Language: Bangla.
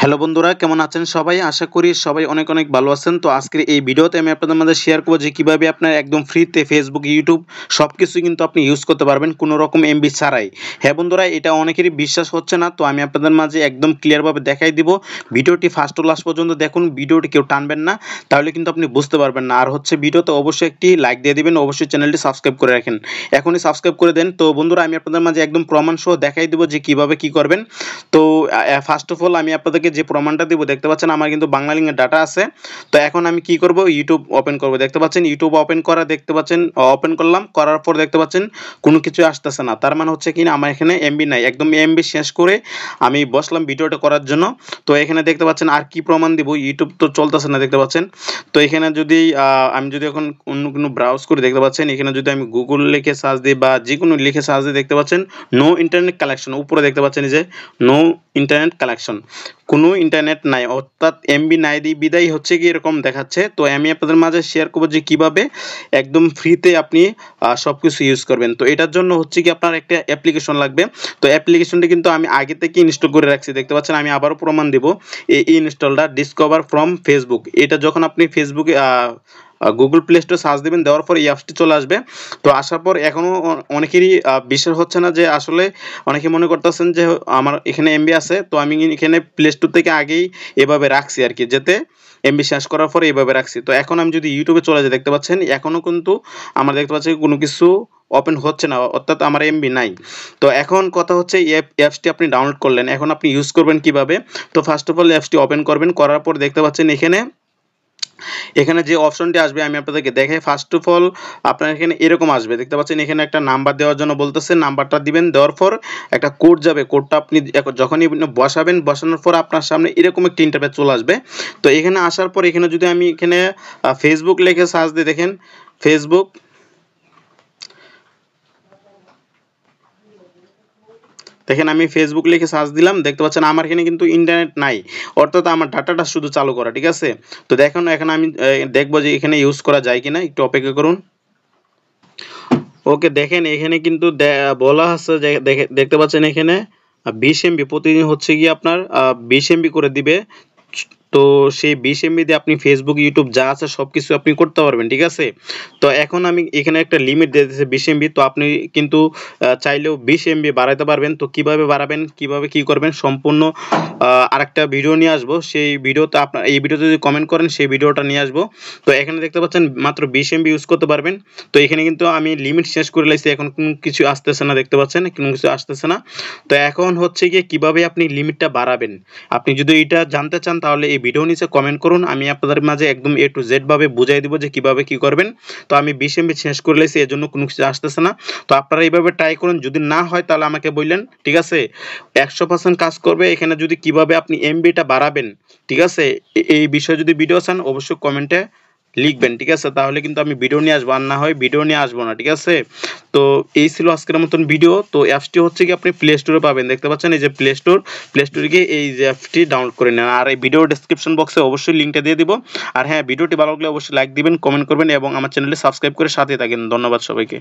হ্যালো বন্ধুরা, কেমন আছেন সবাই? আশা করি সবাই অনেক অনেক ভালো আছেন। তো আজকের এই ভিডিওতে আমি আপনাদের মাঝে শেয়ার করব যে কিভাবে আপনার একদম ফ্রিতে ফেসবুক, ইউটিউব সবকিছুই কিন্তু আপনি ইউজ করতে পারবেন কোনো রকম এমবি ছাড়াই। হ্যাঁ বন্ধুরা, এটা অনেকেরই বিশ্বাস হচ্ছে না, তো আমি আপনাদের মাঝে একদম ক্লিয়ারভাবে দেখাই দিব। ভিডিওটি ফার্স্ট টু লাস্ট পর্যন্ত দেখুন, ভিডিওটি কেউ টানবেন না, তাহলে কিন্তু আপনি বুঝতে পারবেন না। আর হচ্ছে ভিডিওতে অবশ্যই একটি লাইক দিয়ে দিবেন, অবশ্যই চ্যানেলটি সাবস্ক্রাইব করে রাখেন। এখনই সাবস্ক্রাইব করে দেন। তো বন্ধুরা, আমি আপনাদের মাঝে একদম প্রমাণ সহ দেখাই দিব যে কিভাবে কি করবেন। তো ফার্স্ট অফ অল আমি আপনাদেরকে যে প্রমাণটা দিব, দেখতে পাচ্ছেন আমার কিন্তু বাংলা লিঙ্কের ডাটা আছে। তো এখন আমি কি করব, ইউটিউব ওপেন করব। দেখতে পাচ্ছেন ইউটিউব ওপেন করা, দেখতে পাচ্ছেন ওপেন করলাম, করার পর দেখতে পাচ্ছেন কোনো কিছু আসতেছে না। তার মানে হচ্ছে কি না, আমার এখানে এমবি নাই। একদম এমবি শেষ করে আমি বসলাম ভিডিওটা করার জন্য। তো এখানে দেখতে পাচ্ছেন আর কি প্রমাণ দিব, ইউটিউব তো চলতেছে না, দেখতে পাচ্ছেন। তো এখানে যদি আমি যদি এখন অন্য কোনো ব্রাউজ করে, দেখতে পাচ্ছেন এখানে যদি আমি গুগল লিখে সার্চ দিই বা যে কোনো লিখে সার্চ দিই, দেখতে পাচ্ছেন নো ইন্টারনেট কালেকশন, উপরে দেখতে পাচ্ছেন যে নো ইন্টারনেট কালেকশন, কোনো ইন্টারনেট নাই, অর্থাৎ এমবি নাই দিয়ে বিদায় হচ্ছে কি এরকম দেখাচ্ছে। তো আমি আপনাদের মাঝে শেয়ার করবো যে কিভাবে একদম ফ্রিতে আপনি সব কিছু ইউজ করবেন। তো এটার জন্য হচ্ছে কি আপনার একটা অ্যাপ্লিকেশন লাগবে। তো অ্যাপ্লিকেশনটি কিন্তু আমি আগে থেকে ইনস্টল করে রাখছি, দেখতে পাচ্ছেন। আমি আবারও প্রমাণ দেব, এই ইনস্টলটা ডিসকভার ফ্রম ফেসবুক। এটা যখন আপনি ফেসবুকে গুগল প্লে স্টোরে সার্চ দেবেন, দেওয়ার পর এই অ্যাপসটি চলে আসবে। তো আসার পর এখনও অনেকেরই বিশ্বাস হচ্ছে না, যে আসলে অনেকে মনে করতেছেন যে আমার এখানে এমবি আছে। তো আমি এখানে প্লে স্টোর থেকে আগেই এভাবে রাখছি আর কি, যাতে এমবি শেষ করার পর এইভাবে রাখছি। তো এখন আমি যদি ইউটিউবে চলে যাই, দেখতে পাচ্ছেন এখনও কিন্তু আমার দেখতে পাচ্ছি কোনো কিছু ওপেন হচ্ছে না, অর্থাৎ আমার এমবি নাই। তো এখন কথা হচ্ছে, অ্যাপসটি আপনি ডাউনলোড করলেন, এখন আপনি ইউজ করবেন কিভাবে। তো ফার্স্ট অফ অল অ্যাপসটি ওপেন করবেন, করার পর দেখতে পাচ্ছেন এখানে এখানে যে অপশনটি আসবে আমি আপনাদেরকে দেখাই। ফার্স্ট অফ অল আপনার এখানে এরকম আসবে, দেখতে পাচ্ছেন এখানে একটা নাম্বার দেওয়ার জন্য বলতেছে, নাম্বারটা দিবেন। দেওয়ার পর একটা কোড যাবে, কোডটা আপনি যখনই বসাবেন, বসানোর পর আপনার সামনে এরকম একটা ইন্টারফেস চলে আসবে। তো এখানে আসার পর এখানে যদি আমি এখানে ফেসবুক লিখে সার্চ দিই, দেখেন ফেসবুক, দেখেন আমি ফেসবুক লিখে সার্চ দিলাম, দেখতে পাচ্ছেন আমার এখানে কিন্তু ইন্টারনেট নাই, অর্থাৎ আমার ডাটাটা শুধু চালু করা, ঠিক আছে। তো দেখুন এখন আমি দেখবো যে এখানে ইউজ করা যায় কিনা, একটু অপেক্ষা করুন। ওকে, দেখেন এখানে কিন্তু বলা আছে যে দেখতে পাচ্ছেন এখানে 20 এমবি প্রতিদিন হচ্ছে গিয়ে আপনার 20 এমবি করে দিবে। তো সেই 20 এমবি দিয়ে আপনি ফেসবুক, ইউটিউব যা আছে সবকিছু আপনি করতে পারবেন, ঠিক আছে। তো এখন আমি এখানে একটা লিমিট দিয়ে দিয়েছি 20 এমবি। তো আপনি কিন্তু চাইলেও 20 এমবি বাড়াইতে পারবেন। তো কিভাবে বাড়াবেন, কিভাবে কি করবেন, সম্পূর্ণ আরেকটা ভিডিও নিয়ে আসবো। সেই ভিডিওতে আপনার এই ভিডিওতে যদি কমেন্ট করেন, সেই ভিডিওটা নিয়ে আসবো। তো এখানে দেখতে পাচ্ছেন মাত্র 20 এমবি ইউজ করতে পারবেন। তো এখানে কিন্তু আমি লিমিট শেষ করে লাইছি, এখন কোনো কিছু আসতেছে না, দেখতে পাচ্ছেন কোনো কিছু আসতেছে না। তো এখন হচ্ছে গিয়ে কিভাবে আপনি লিমিটটা বাড়াবেন। আপনি যদি এটা জানতে চান, তাহলে এই ভিডিও নিচে কমেন্ট করুন, আমি আপনাদের মাঝে একদম A to Z ভাবে বুঝাই দিব যে কিভাবে কি করবেন। তো আমি 20 এমবি শেষ করে লাইছি, এজন্য কোনো কিছু আসতেছে না। তো আপনারা এইভাবে ট্রাই করুন, যদি না হয় তাহলে আমাকে বললেন, ঠিক আছে। 100% কাজ করবে। এখানে যদি কিভাবে আপনি এমবিটা বাড়াবেন, ঠিক আছে, এই বিষয়ে যদি ভিডিও চান অবশ্যই কমেন্টে লিখবেন, ঠিক আছে। তাহলে কিন্তু আমি ভিডিও নিয়ে আসবো, আর না হয় ভিডিও নিয়ে আসবো না, ঠিক আছে। তো এই ছিল আজকের মতন ভিডিও। তো অ্যাপসটি হচ্ছে কি আপনি প্লে স্টোরে পাবেন, দেখতে পাচ্ছেন এই যে প্লে স্টোরে গিয়ে এই যে অ্যাপসটি ডাউনলোড করে নেন। আর এই ভিডিও ডেসক্রিপশন বক্সে অবশ্যই লিঙ্কটা দিয়ে দিব। আর হ্যাঁ, ভিডিওটি ভালো লাগলে অবশ্যই লাইক দিবেন, কমেন্ট করবেন এবং আমার চ্যানেলটি সাবস্ক্রাইব করে সাথে থাকেন। ধন্যবাদ সবাইকে।